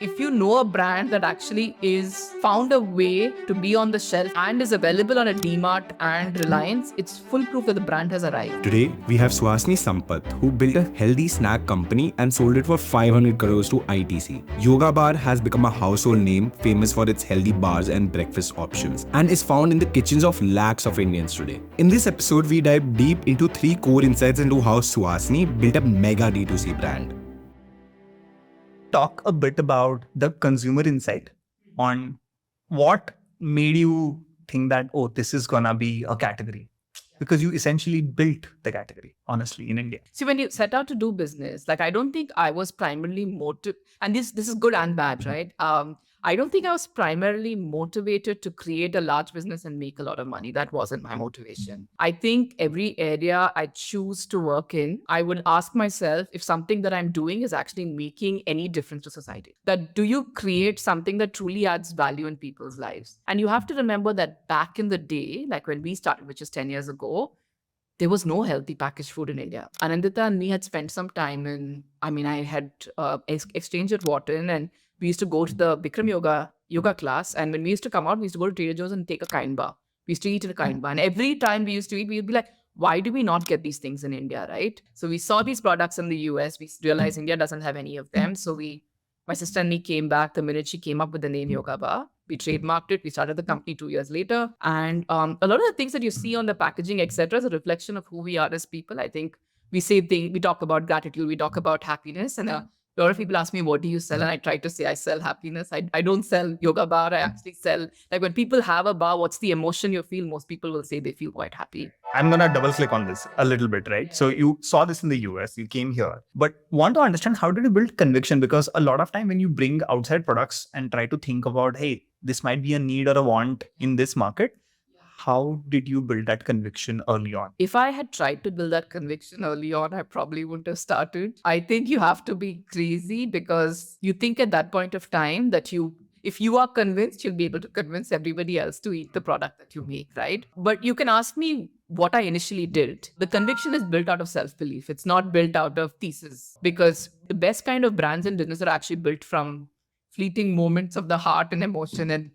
If you know a brand that actually is found a way to be on the shelf and is available on a DMart and Reliance, it's full proof that the brand has arrived. Today, we have Suhasini Sampath, who built a healthy snack company and sold it for 500 crores to ITC. Yoga Bar has become a household name, famous for its healthy bars and breakfast options, and is found in the kitchens of lakhs of Indians today. In this episode, we dive deep into 3 core insights into how Suhasini built a mega D2C brand. Talk a bit about the consumer insight on what made you think that, oh, this is gonna be a category, because you essentially built the category, honestly, in India. See, when you set out to do business, like I don't think I was primarily and this is good and bad, right? I don't think I was primarily motivated to create a large business and make a lot of money. That wasn't my motivation. I think every area I choose to work in, I would ask myself if something that I'm doing is actually making any difference to society. That do you create something that truly adds value in people's lives? And you have to remember that back in the day, like when we started, which is 10 years ago, there was no healthy packaged food in India. Anandita and me had spent some time I had exchanged at Wharton, and we used to go to the Bikram yoga class. And when we used to come out, we used to go to Trader Joe's and take a kind bar. We used to eat in a kind bar. And every time we used to eat, we'd be like, why do we not get these things in India, right? So we saw these products in the US. We realized India doesn't have any of them. So my sister and me came back the minute she came up with the name Yoga Bar. We trademarked it. We started the company 2 years later. And a lot of the things that you see on the packaging, etc., is a reflection of who we are as people. I think we talk about gratitude, we talk about happiness. And a lot of people ask me, what do you sell? And I try to say, I sell happiness. I don't sell Yoga Bar. I actually sell, like when people have a bar, what's the emotion you feel? Most people will say they feel quite happy. I'm going to double click on this a little bit, right? So you saw this in the US, you came here, but want to understand how did you build conviction? Because a lot of time when you bring outside products and try to think about, hey, this might be a need or a want in this market, how did you build that conviction early on? If I had tried to build that conviction early on, I probably wouldn't have started. I think you have to be crazy because you think at that point of time that if you are convinced, you'll be able to convince everybody else to eat the product that you make, right? But you can ask me what I initially did. The conviction is built out of self-belief. It's not built out of thesis, because the best kind of brands and business are actually built from fleeting moments of the heart and emotion and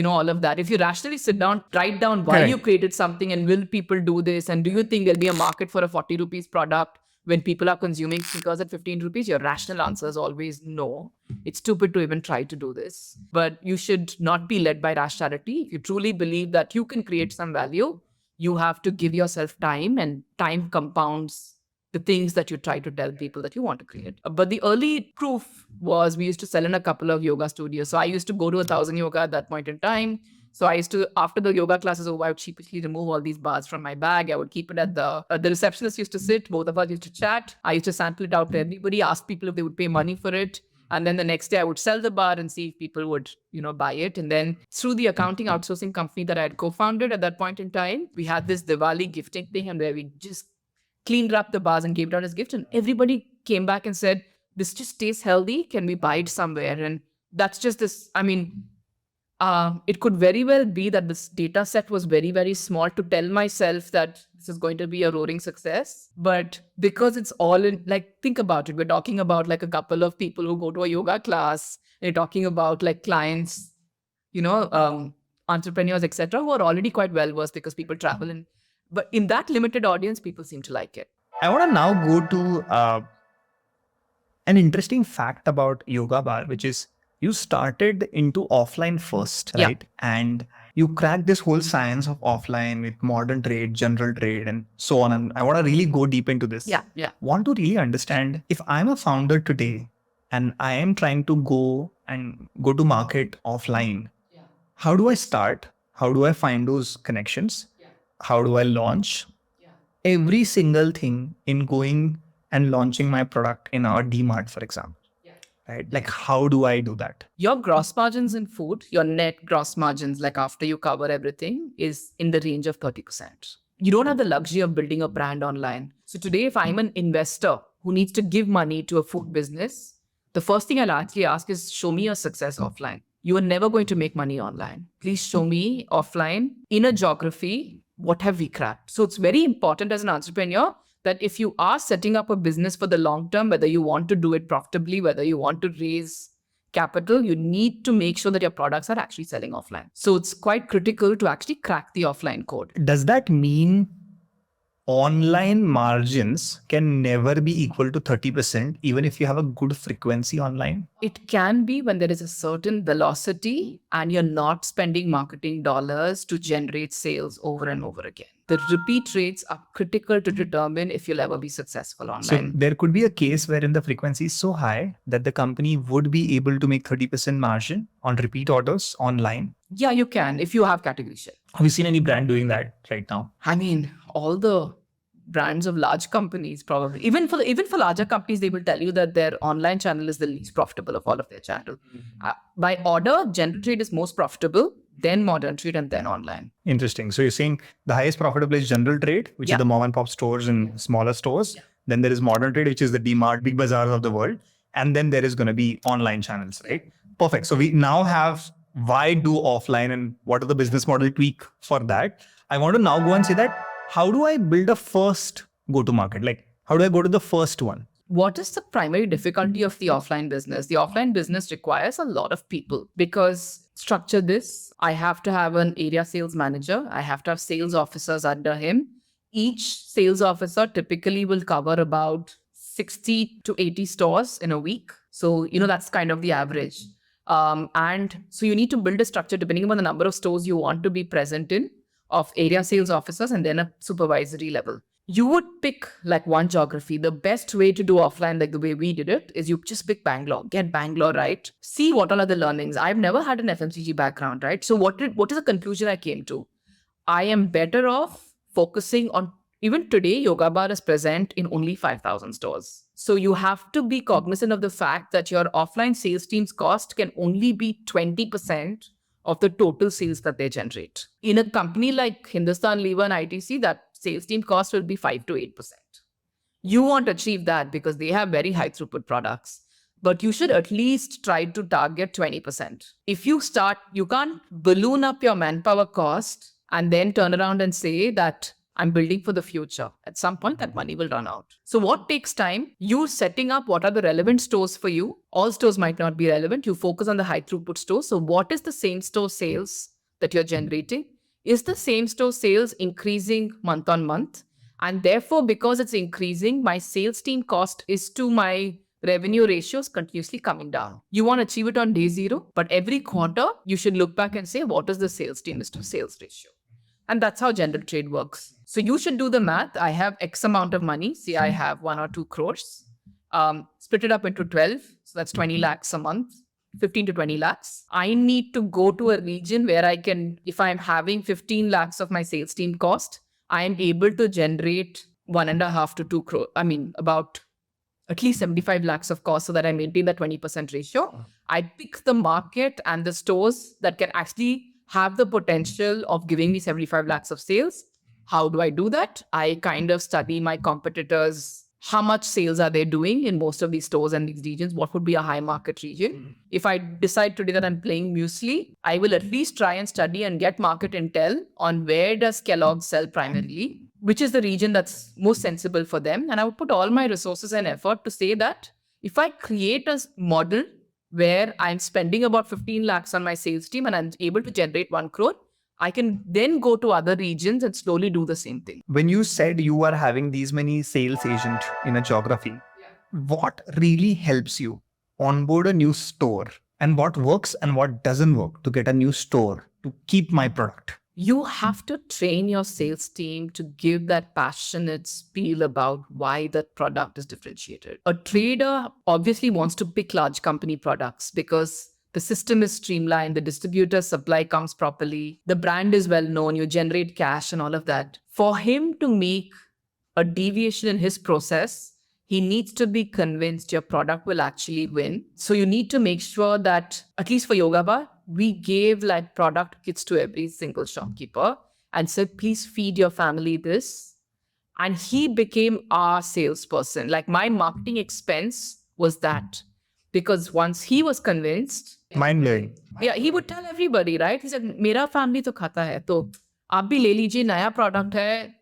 all of that. If you rationally sit down, write down why you created something and will people do this? And do you think there'll be a market for a 40 rupees product when people are consuming sneakers at 15 rupees? Your rational answer is always no. It's stupid to even try to do this. But you should not be led by rationality. If you truly believe that you can create some value, you have to give yourself time, and time compounds the things that you try to tell people that you want to create. But the early proof was we used to sell in a couple of yoga studios. So I used to go to 1,000 yoga at that point in time. So I used to, after the yoga classes over, I would sheepishly remove all these bars from my bag. I would keep it at the receptionist used to sit. Both of us used to chat. I used to sample it out to everybody, ask people if they would pay money for it. And then the next day I would sell the bar and see if people would, buy it. And then through the accounting outsourcing company that I had co-founded at that point in time, we had this Diwali gifting thing, and where we just cleaned up the bars and gave it out as gifts. And everybody came back and said, this just tastes healthy. Can we buy it somewhere? And that's just this, it could very well be that this data set was very, very small to tell myself that this is going to be a roaring success. But because it's all in, think about it. We're talking about a couple of people who go to a yoga class. And you're talking about clients, entrepreneurs, etc., who are already quite well versed because people travel in. But in that limited audience, people seem to like it. I want to now go to an interesting fact about Yoga Bar, which is you started into offline first, right? And you cracked this whole science of offline with modern trade, general trade, and so on. And I want to really go deep into this. Want to really understand, if I'm a founder today and I am trying to go to market offline, how do I start? How do I find those connections? How do I launch? Every single thing in going and launching my product in our DMart, for example. Right? How do I do that? Your gross margins in food, your net gross margins, after you cover everything, is in the range of 30%. You don't have the luxury of building a brand online. So today, if I'm an investor who needs to give money to a food business, the first thing I'll actually ask is, show me your success offline. You are never going to make money online. Please show me offline in a geography, what have we cracked? So it's very important as an entrepreneur that if you are setting up a business for the long term, whether you want to do it profitably, whether you want to raise capital, you need to make sure that your products are actually selling offline. So it's quite critical to actually crack the offline code. Does that mean online margins can never be equal to 30%, even if you have a good frequency online? It can be when there is a certain velocity and you're not spending marketing dollars to generate sales over and over again. The repeat rates are critical to determine if you'll ever be successful online. So there could be a case wherein the frequency is so high that the company would be able to make 30% margin on repeat orders online. Yeah, you can if you have category share. Have you seen any brand doing that right now? I mean, all the brands of large companies probably, even for larger companies, they will tell you that their online channel is the least profitable of all of their channels. By order, general trade is most profitable, then modern trade, and then online. Interesting. So you're saying the highest profitable is general trade, which is the mom and pop stores and smaller stores. Then there is modern trade, which is the DMart, big bazaars of the world. And then there is going to be online channels, right? Perfect. So we now have why do offline and what are the business model tweak for that? I want to now go and say that how do I build a first go-to-market? Like, how do I go to the first one? What is the primary difficulty of the offline business? The offline business requires a lot of people because structure this. I have to have an area sales manager. I have to have sales officers under him. Each sales officer typically will cover about 60 to 80 stores in a week. So, that's kind of the average. And so you need to build a structure depending on the number of stores you want to be present in, of area sales officers and then a supervisory level. You would pick like one geography. The best way to do offline, like the way we did it, is you just pick Bangalore, get Bangalore right, see what all are the learnings. I've never had an FMCG background, right? So what is the conclusion I came to? I am better off focusing on, even today, Yoga Bar is present in only 5,000 stores. So you have to be cognizant of the fact that your offline sales team's cost can only be 20% of the total sales that they generate. In a company like Hindustan Lever and ITC, that sales team cost will be 5 to 8%. You want to achieve that because they have very high throughput products, but you should at least try to target 20%. If you start, you can't balloon up your manpower cost and then turn around and say that I'm building for the future. At some point, that money will run out. So what takes time? You setting up what are the relevant stores for you. All stores might not be relevant. You focus on the high throughput stores. So what is the same store sales that you're generating? Is the same store sales increasing month on month? And therefore, because it's increasing, my sales team cost is to my revenue ratios continuously coming down. You want to achieve it on day zero, but every quarter, you should look back and say, what is the sales team to sales ratio? And that's how general trade works. So you should do the math. I have X amount of money. See, I have 1 or 2 crores. Split it up into 12. So that's 20 lakhs a month, 15 to 20 lakhs. I need to go to a region where I can, if I'm having 15 lakhs of my sales team cost, I am able to generate 1.5 to 2 crore. I mean, about at least 75 lakhs of cost so that I maintain that 20% ratio. I pick the market and the stores that can actually have the potential of giving me 75 lakhs of sales. How do I do that? I kind of study my competitors. How much sales are they doing in most of these stores and these regions? What would be a high market region? If I decide today that I'm playing muesli, I will at least try and study and get market intel on where does Kellogg sell primarily, which is the region that's most sensible for them. And I would put all my resources and effort to say that if I create a model where I'm spending about 15 lakhs on my sales team and I'm able to generate 1 crore, I can then go to other regions and slowly do the same thing. When you said you are having these many sales agents in a geography, what really helps you onboard a new store and what works and what doesn't work to get a new store to keep my product? You have to train your sales team to give that passionate spiel about why that product is differentiated. A trader obviously wants to pick large company products because the system is streamlined, the distributor supply comes properly, the brand is well known, you generate cash and all of that. For him to make a deviation in his process, he needs to be convinced your product will actually win. So you need to make sure that, at least for Yoga Bar, we gave like product kits to every single shopkeeper and said, please feed your family this. And he became our salesperson. Like my marketing expense was that. Because once he was convinced, mind-blowing. Yeah, he would tell everybody, right? He said, मेरा family तो खाता है, तो आप भी ले लीजिए, नया product है,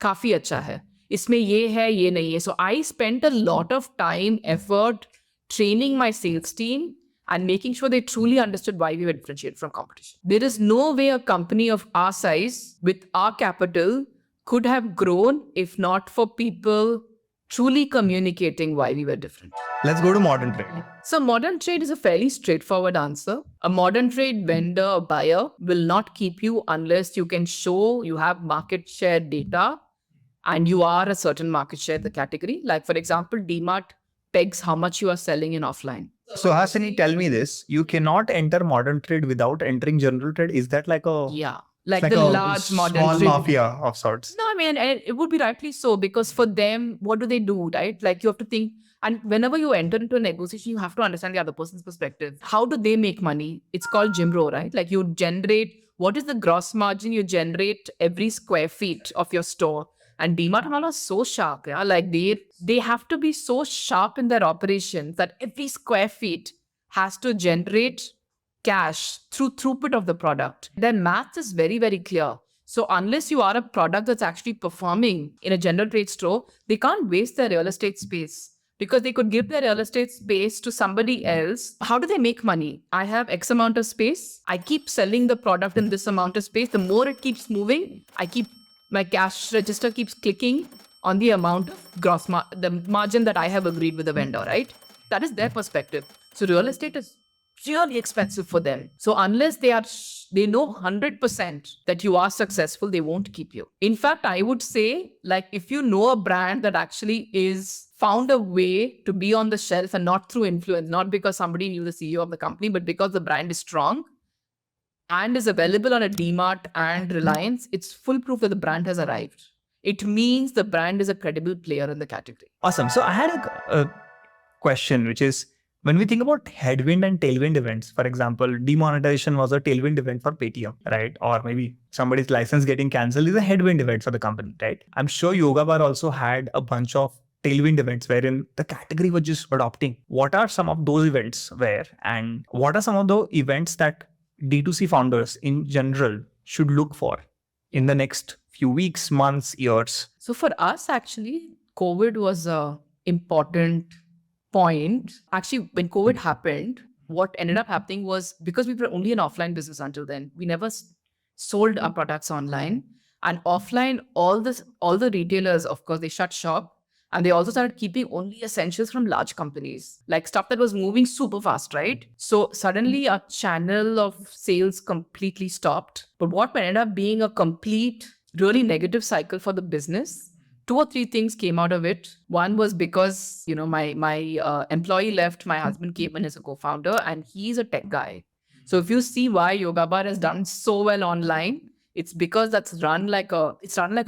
काफी अच्छा है. इसमें ये है, ये नहीं है. So I spent a lot of time, effort training my sales team and making sure they truly understood why we were differentiated from competition. There is no way a company of our size with our capital could have grown if not for people truly communicating why we were different. Let's go to modern trade. So modern trade is a fairly straightforward answer. A modern trade vendor or buyer will not keep you unless you can show you have market share data and you are a certain market share in the category. Like for example, DMart pegs how much you are selling in offline. So Hasini, tell me this. You cannot enter modern trade without entering general trade. Is that like a Yeah. Like like the a large modern small trade. mafia of sorts? No, I mean, and it would be rightly so, because for them, what do they do, right? Like you have to think, and whenever you enter into a negotiation, you have to understand the other person's perspective. How do they make money? It's called Jimro, right? Like you generate, what is the gross margin you generate every square feet of your store? And DMart and all are so sharp, yeah. Like they have to be so sharp in their operations that every square feet has to generate cash through throughput of the product. Their math is very, very clear. So unless you are a product that's actually performing in a general trade store, they can't waste their real estate space, because they could give their real estate space to somebody else. How do they make money? I have X amount of space. I keep selling the product in this amount of space. The more it keeps moving, my cash register keeps clicking on the amount of the margin that I have agreed with the vendor, right? That is their perspective. So real estate is really expensive for them. So unless they know 100% that you are successful, they won't keep you. In fact, I would say, like, if you know a brand that actually is found a way to be on the shelf, and not through influence, not because somebody knew the CEO of the company, but because the brand is strong and is available on a DMart and Reliance, it's full proof that the brand has arrived. It means the brand is a credible player in the category. Awesome. So I had a question, which is, when we think about headwind and tailwind events, for example, demonetization was a tailwind event for Paytm, right? Or maybe somebody's license getting cancelled is a headwind event for the company, right? I'm sure Yoga Bar also had a bunch of tailwind events wherein the category was just adopting. What are some of those events and what are some of the events that D2C founders in general should look for in the next few weeks, months, years? So for us, actually, COVID was a important point. Actually, when COVID happened, what ended up happening was, because we were only an offline business until then, we never sold our products online. And offline, all the retailers, of course, they shut shop, and they also started keeping only essentials from large companies, like stuff that was moving super fast, right? So suddenly our channel of sales completely stopped. But what ended up being a complete, really negative cycle for the business, 2 or 3 things came out of it. One was because, my employee left, my husband came in as a co-founder, and he's a tech guy. So if you see why Yoga Bar has done so well online, it's because it's run like a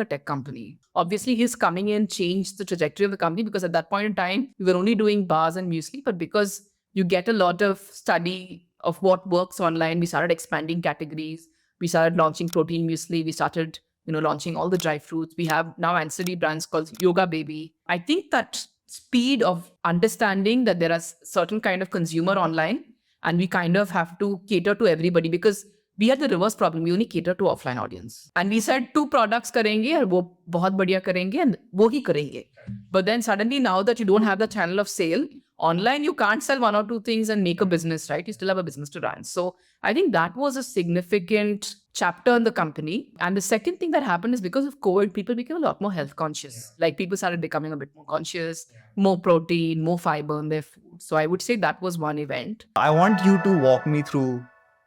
tech company. Obviously, his coming in changed the trajectory of the company, because at that point in time, we were only doing bars and muesli, but because you get a lot of study of what works online, we started expanding categories. We started launching protein muesli. We started launching all the dry fruits. We have now ancillary brands called Yoga Baby. I think that speed of understanding that there are certain kind of consumer online, and we kind of have to cater to everybody, because we had the reverse problem. We only cater to offline audience. And we said 2 products karenge, and wo bahut badhiya karenge, and wo hi karenge. But then suddenly, now that you don't have the channel of sale, online you can't sell 1 or 2 things and make a business, right? You still have a business to run. So I think that was a significant chapter in the company. And the second thing that happened is, because of COVID, people became a lot more health conscious. Like people started becoming a bit more conscious, more protein, more fiber in their food. So I would say that was one event. I want you to walk me through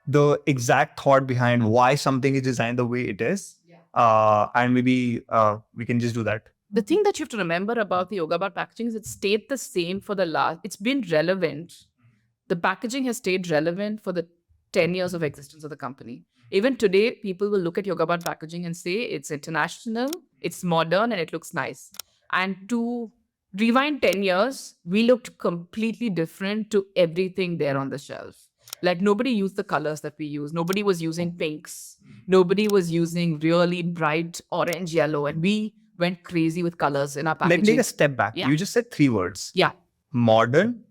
the exact thought behind why something is designed the way it is. And maybe we can just do that. The thing that you have to remember about the Yoga Bar packaging is it stayed the same for it's been relevant. The packaging has stayed relevant for the 10 years of existence of the company. Even today, people will look at Yoga Bar packaging and say it's international, it's modern, and it looks nice. And to rewind 10 years, we looked completely different to everything there on the shelf. Like nobody used the colors that we use. Nobody was using pinks. Nobody was using really bright orange, yellow. And we went crazy with colors in our packaging. Let me take a step back. Yeah. You just said 3 words. Yeah. Modern,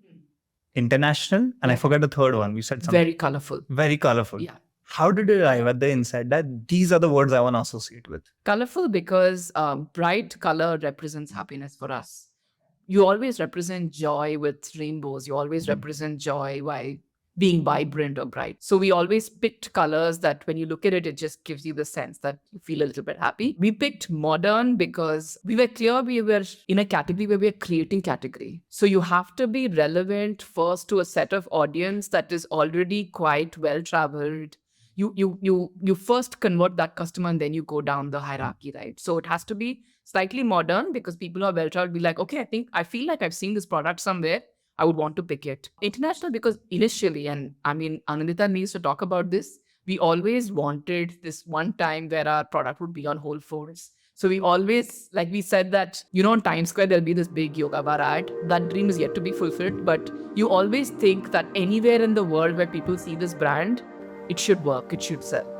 international, and I forgot the third one. You said something. Very colorful. Very colorful. Yeah. How did you arrive at the insight that these are the words I want to associate with? Colorful because bright color represents happiness for us. You always represent joy with rainbows. You always represent joy while being vibrant or bright. So we always picked colors that when you look at it, it just gives you the sense that you feel a little bit happy. We picked modern because we were clear we were in a category where we are creating category. So you have to be relevant first to a set of audience that is already quite well traveled. You first convert that customer and then you go down the hierarchy, right? So it has to be slightly modern because people who are well traveled be like, okay, I feel like I've seen this product somewhere. I would want to pick it. International because initially, and I mean, Anandita needs to talk about this. We always wanted this one time where our product would be on Whole Foods. So we always, like we said that, on Times Square, there'll be this big yoga bar ad. That dream is yet to be fulfilled. But you always think that anywhere in the world where people see this brand, it should work, it should sell.